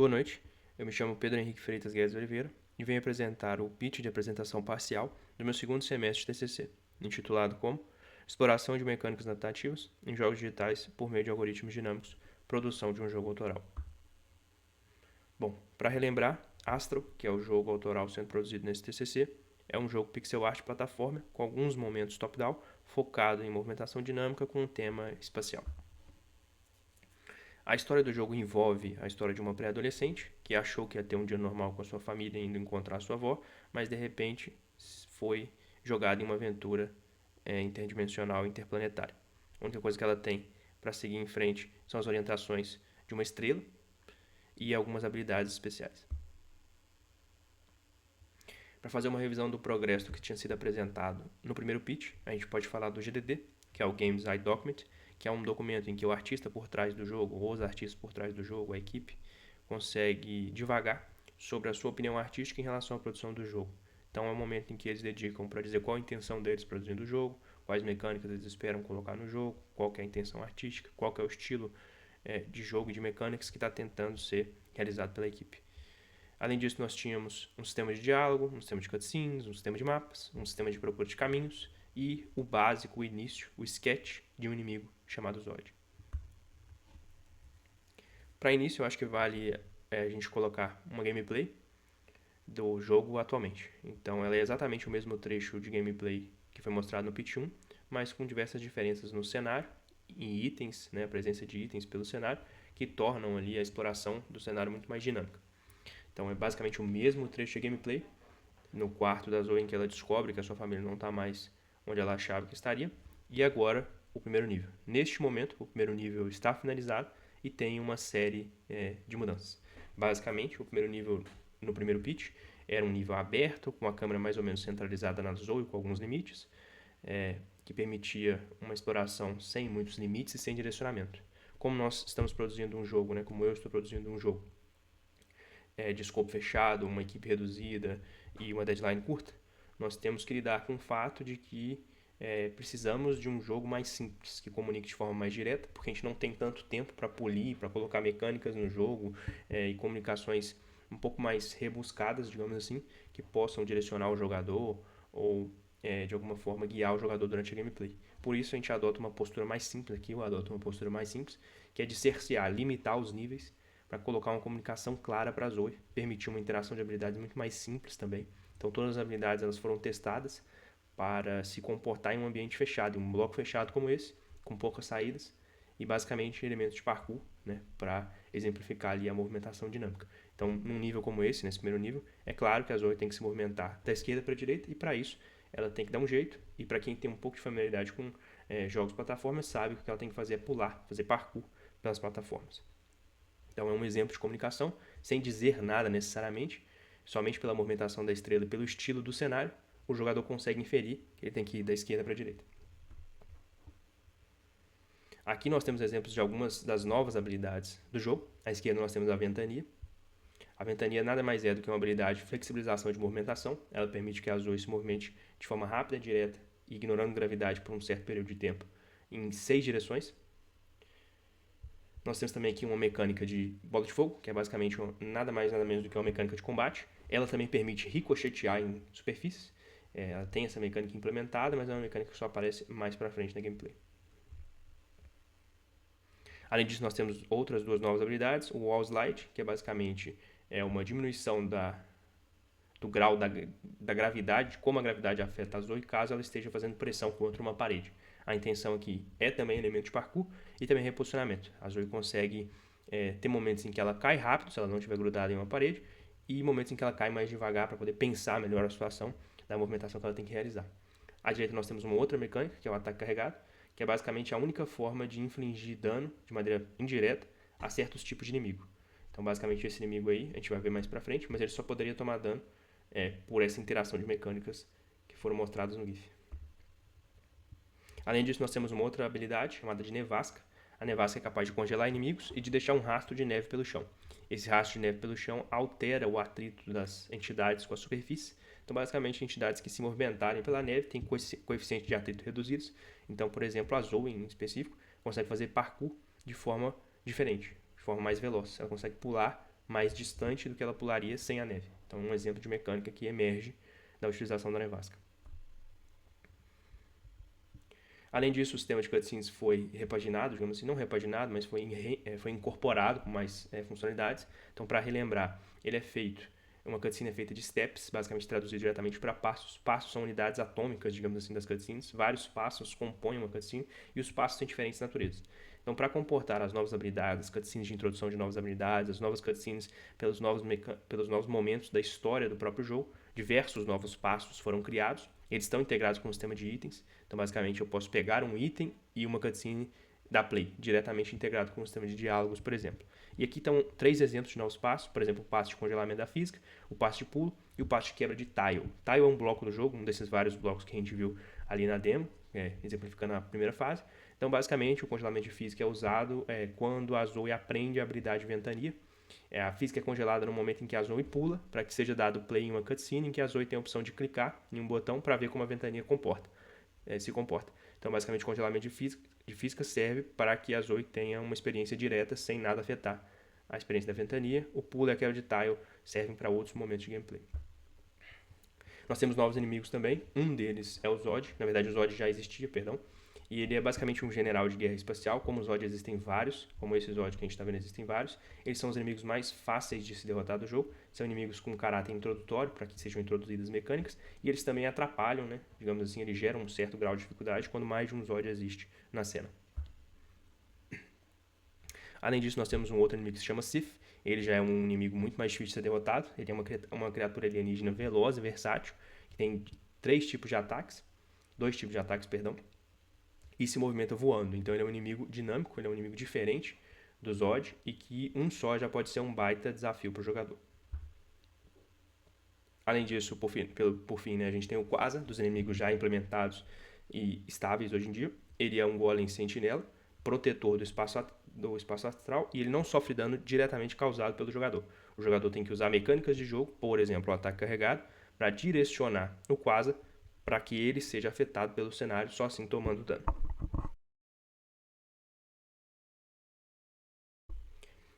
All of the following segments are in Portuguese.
Boa noite, eu me chamo Pedro Henrique Freitas Guedes Oliveira e venho apresentar o pitch de apresentação parcial do meu segundo semestre de TCC, intitulado como Exploração de Mecânicas Adaptativas em Jogos Digitais por meio de Algoritmos Dinâmicos, Produção de um Jogo Autoral. Bom, para relembrar, Astro, que é o jogo autoral sendo produzido nesse TCC, é um jogo pixel art plataforma com alguns momentos top-down, focado em movimentação dinâmica com um tema espacial. A história do jogo envolve a história de uma pré-adolescente que achou que ia ter um dia normal com a sua família indo encontrar sua avó, mas de repente foi jogada em uma aventura interdimensional interplanetária. A única coisa que ela tem para seguir em frente são as orientações de uma estrela e algumas habilidades especiais. Para fazer uma revisão do progresso do que tinha sido apresentado no primeiro pitch, a gente pode falar do GDD, que é o Game Design Document, que é um documento em que o artista por trás do jogo, ou os artistas por trás do jogo, a equipe, consegue divagar sobre a sua opinião artística em relação à produção do jogo. Então é o momento em que eles dedicam para dizer qual a intenção deles produzindo o jogo, quais mecânicas eles esperam colocar no jogo, qual é a intenção artística, qual é o estilo de jogo e de mecânicas que está tentando ser realizado pela equipe. Além disso, nós tínhamos um sistema de diálogo, um sistema de cutscenes, um sistema de mapas, um sistema de procura de caminhos e o básico, o início, o sketch de um inimigo chamado Zod. Para início, eu acho que vale a gente colocar uma gameplay do jogo atualmente. Então, ela é exatamente o mesmo trecho de gameplay que foi mostrado no Pitch 1, mas com diversas diferenças no cenário e itens, a presença de itens pelo cenário, que tornam ali a exploração do cenário muito mais dinâmica. Então é basicamente o mesmo trecho de gameplay no quarto da Zoe em que ela descobre que a sua família não está mais onde ela achava que estaria. E agora o primeiro nível. Neste momento, o primeiro nível está finalizado e tem uma série de mudanças. Basicamente, o primeiro nível no primeiro pitch era um nível aberto, com a câmera mais ou menos centralizada na Zoe, com alguns limites, que permitia uma exploração sem muitos limites e sem direcionamento. Como nós estamos produzindo um jogo, como eu estou produzindo um jogo, de escopo fechado, uma equipe reduzida e uma deadline curta, nós temos que lidar com o fato de que precisamos de um jogo mais simples, que comunique de forma mais direta, porque a gente não tem tanto tempo para polir, para colocar mecânicas no jogo e comunicações um pouco mais rebuscadas, digamos assim, que possam direcionar o jogador ou de alguma forma guiar o jogador durante a gameplay. Por isso a gente adota uma postura mais simples aqui, eu adoto uma postura mais simples, que é de cercear, limitar os níveis para colocar uma comunicação clara para a Zoe, permitir uma interação de habilidades muito mais simples também. Então todas as habilidades elas foram testadas para se comportar em um ambiente fechado, em um bloco fechado como esse, com poucas saídas e basicamente elementos de parkour, para exemplificar ali a movimentação dinâmica. Então, num nível como esse, nesse primeiro nível, é claro que a Zoe tem que se movimentar da esquerda para a direita e para isso ela tem que dar um jeito. E para quem tem um pouco de familiaridade com jogos de plataformas, sabe que o que ela tem que fazer é pular, fazer parkour pelas plataformas. Então é um exemplo de comunicação, sem dizer nada necessariamente, somente pela movimentação da estrela e pelo estilo do cenário, o jogador consegue inferir que ele tem que ir da esquerda para a direita. Aqui nós temos exemplos de algumas das novas habilidades do jogo. À esquerda nós temos a Ventania. A Ventania nada mais é do que uma habilidade de flexibilização de movimentação. Ela permite que a Zoe se movimente de forma rápida e direta, ignorando gravidade por um certo período de tempo, em 6 direções. Nós temos também aqui uma mecânica de bola de fogo, que é basicamente nada mais nada menos do que uma mecânica de combate. Ela também permite ricochetear em superfícies. Ela tem essa mecânica implementada, mas é uma mecânica que só aparece mais pra frente na gameplay. Além disso, nós temos outras duas novas habilidades. O Wall Slide, que é basicamente uma diminuição do grau da gravidade, como a gravidade afeta a Zoe, caso ela esteja fazendo pressão contra uma parede. A intenção aqui é também elemento de parkour e também reposicionamento. A Zoe consegue ter momentos em que ela cai rápido, se ela não estiver grudada em uma parede, e momentos em que ela cai mais devagar para poder pensar melhor a situação da movimentação que ela tem que realizar. À direita nós temos uma outra mecânica, que é o ataque carregado, que é basicamente a única forma de infligir dano de maneira indireta a certos tipos de inimigo. Então basicamente esse inimigo aí, a gente vai ver mais pra frente, mas ele só poderia tomar dano por essa interação de mecânicas que foram mostradas no GIF. Além disso, nós temos uma outra habilidade chamada de nevasca. A nevasca é capaz de congelar inimigos e de deixar um rastro de neve pelo chão. Esse rastro de neve pelo chão altera o atrito das entidades com a superfície. Então, basicamente, entidades que se movimentarem pela neve têm coeficientes de atrito reduzidos. Então, por exemplo, a Zoe, em específico, consegue fazer parkour de forma diferente, de forma mais veloz. Ela consegue pular mais distante do que ela pularia sem a neve. Então, um exemplo de mecânica que emerge da utilização da nevasca. Além disso, o sistema de cutscenes foi repaginado, digamos assim, não repaginado, mas foi incorporado com mais funcionalidades. Então, para relembrar, uma cutscene é feita de steps, basicamente traduzido diretamente para passos. Passos são unidades atômicas, digamos assim, das cutscenes. Vários passos compõem uma cutscene e os passos têm diferentes naturezas. Então, para comportar as novas habilidades, as cutscenes de introdução de novas habilidades, as novas cutscenes pelos novos momentos da história do próprio jogo, diversos novos passos foram criados. Eles estão integrados com o sistema de itens. Então, basicamente, eu posso pegar um item e uma cutscene da Play, diretamente integrado com o sistema de diálogos, por exemplo. E aqui estão 3 exemplos de novos passos. Por exemplo, o passo de congelamento da física, o passo de pulo e o passo de quebra de tile. Tile é um bloco do jogo, um desses vários blocos que a gente viu ali na demo, exemplificando a primeira fase. Então, basicamente, o congelamento de física é usado quando a Zoe aprende a habilidade de ventania. A física é congelada no momento em que a Zoe pula, para que seja dado play em uma cutscene em que a Zoe tem a opção de clicar em um botão para ver como a ventania se comporta. Então, basicamente, o congelamento de física serve para que a Zoe tenha uma experiência direta sem nada afetar a experiência da ventania. O pulo e a quebra de tile servem para outros momentos de gameplay. Nós temos novos inimigos também. Um deles é o Zod. Na verdade, o Zod já existia, perdão. E ele é basicamente um general de guerra espacial. Como o Zod existem vários, como esse Zod que a gente está vendo existem vários. Eles são os inimigos mais fáceis de se derrotar do jogo. São inimigos com caráter introdutório, para que sejam introduzidas mecânicas. E eles também atrapalham, né? Digamos assim, eles geram um certo grau de dificuldade quando mais de um Zod existe na cena. Além disso, nós temos um outro inimigo que se chama Sif. Ele já é um inimigo muito mais difícil de ser derrotado. Ele é uma criatura alienígena veloz e versátil, que tem 2 tipos de ataques, perdão, e se movimenta voando. Então ele é um inimigo dinâmico, ele é um inimigo diferente do Zod, e que um só já pode ser um baita desafio para o jogador. Além disso, por fim, né, a gente tem o Quasar, dos inimigos já implementados e estáveis hoje em dia. Ele é um golem sentinela, protetor do espaço astral, e ele não sofre dano diretamente causado pelo jogador. O jogador tem que usar mecânicas de jogo, por exemplo, o ataque carregado, para direcionar o Quasar para que ele seja afetado pelo cenário, só assim tomando dano.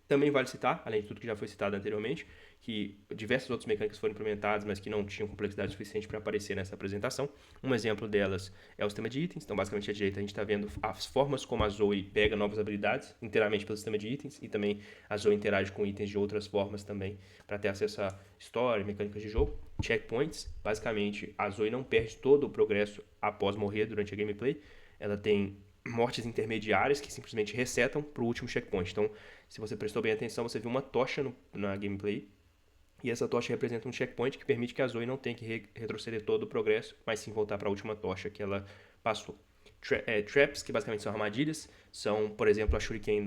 Também vale citar, além de tudo que já foi citado anteriormente, que diversas outras mecânicas foram implementadas, mas que não tinham complexidade suficiente para aparecer nessa apresentação. Um exemplo delas é o sistema de itens. Então, basicamente, à direita a gente está vendo as formas como a Zoe pega novas habilidades inteiramente pelo sistema de itens, e também a Zoe interage com itens de outras formas também para ter acesso a história, mecânicas de jogo. Checkpoints, basicamente, a Zoe não perde todo o progresso após morrer durante a gameplay. Ela tem mortes intermediárias que simplesmente resetam para o último checkpoint. Então, se você prestou bem atenção, você viu uma tocha na gameplay, e essa tocha representa um checkpoint que permite que a Zoe não tenha que retroceder todo o progresso, mas sim voltar para a última tocha que ela passou. Traps, que basicamente são armadilhas, são, por exemplo, a Shuriken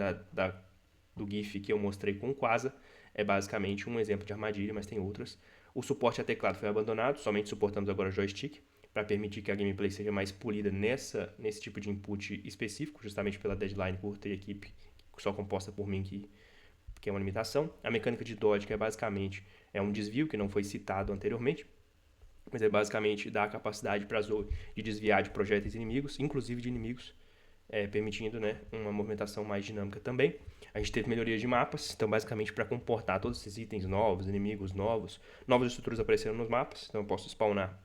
do GIF que eu mostrei com o Quasar, é basicamente um exemplo de armadilha, mas tem outras. O suporte a teclado foi abandonado, somente suportamos agora joystick, para permitir que a gameplay seja mais polida nesse tipo de input específico, justamente pela deadline por ter equipe só composta por mim, que é uma limitação. A mecânica de dodge, que é basicamente um desvio, que não foi citado anteriormente, mas é basicamente dar a capacidade para a Zoe de desviar de projéteis inimigos, inclusive de inimigos, permitindo, né, uma movimentação mais dinâmica também. A gente teve melhorias de mapas, então basicamente para comportar todos esses itens novos, inimigos novas estruturas apareceram nos mapas, então eu posso spawnar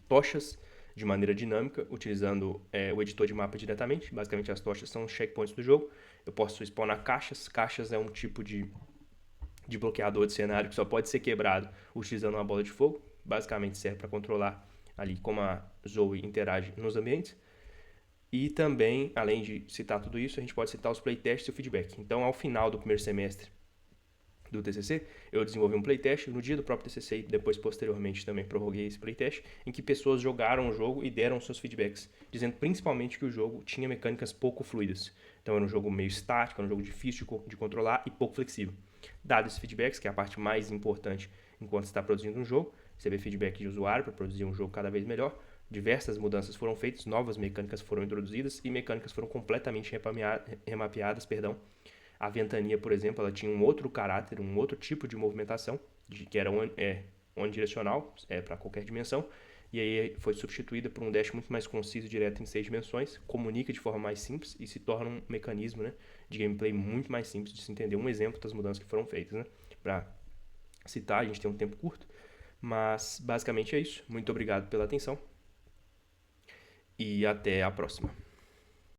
tochas de maneira dinâmica, utilizando o editor de mapa diretamente. Basicamente, as tochas são os checkpoints do jogo. Eu posso spawnar caixas. Caixas é um tipo de bloqueador de cenário que só pode ser quebrado utilizando uma bola de fogo. Basicamente, serve para controlar ali como a Zoe interage nos ambientes. E também, além de citar tudo isso, a gente pode citar os playtests e o feedback. Então, ao final do primeiro semestre do TCC, eu desenvolvi um playtest no dia do próprio TCC e depois, posteriormente, também prorroguei esse playtest, em que pessoas jogaram o jogo e deram seus feedbacks, dizendo principalmente que o jogo tinha mecânicas pouco fluidas. Então era um jogo meio estático, era um jogo difícil de controlar e pouco flexível. Dados esses feedbacks, que é a parte mais importante enquanto você está produzindo um jogo, receber feedback de usuário para produzir um jogo cada vez melhor, diversas mudanças foram feitas, novas mecânicas foram introduzidas e mecânicas foram completamente remapeadas, A ventania, por exemplo, ela tinha um outro caráter, um outro tipo de movimentação, que era unidirecional, para qualquer dimensão, e aí foi substituída por um dash muito mais conciso, direto em 6 dimensões, comunica de forma mais simples e se torna um mecanismo, né, de gameplay muito mais simples de se entender. Um exemplo das mudanças que foram feitas, né? para citar, a gente tem um tempo curto, mas basicamente é isso. Muito obrigado pela atenção e até a próxima.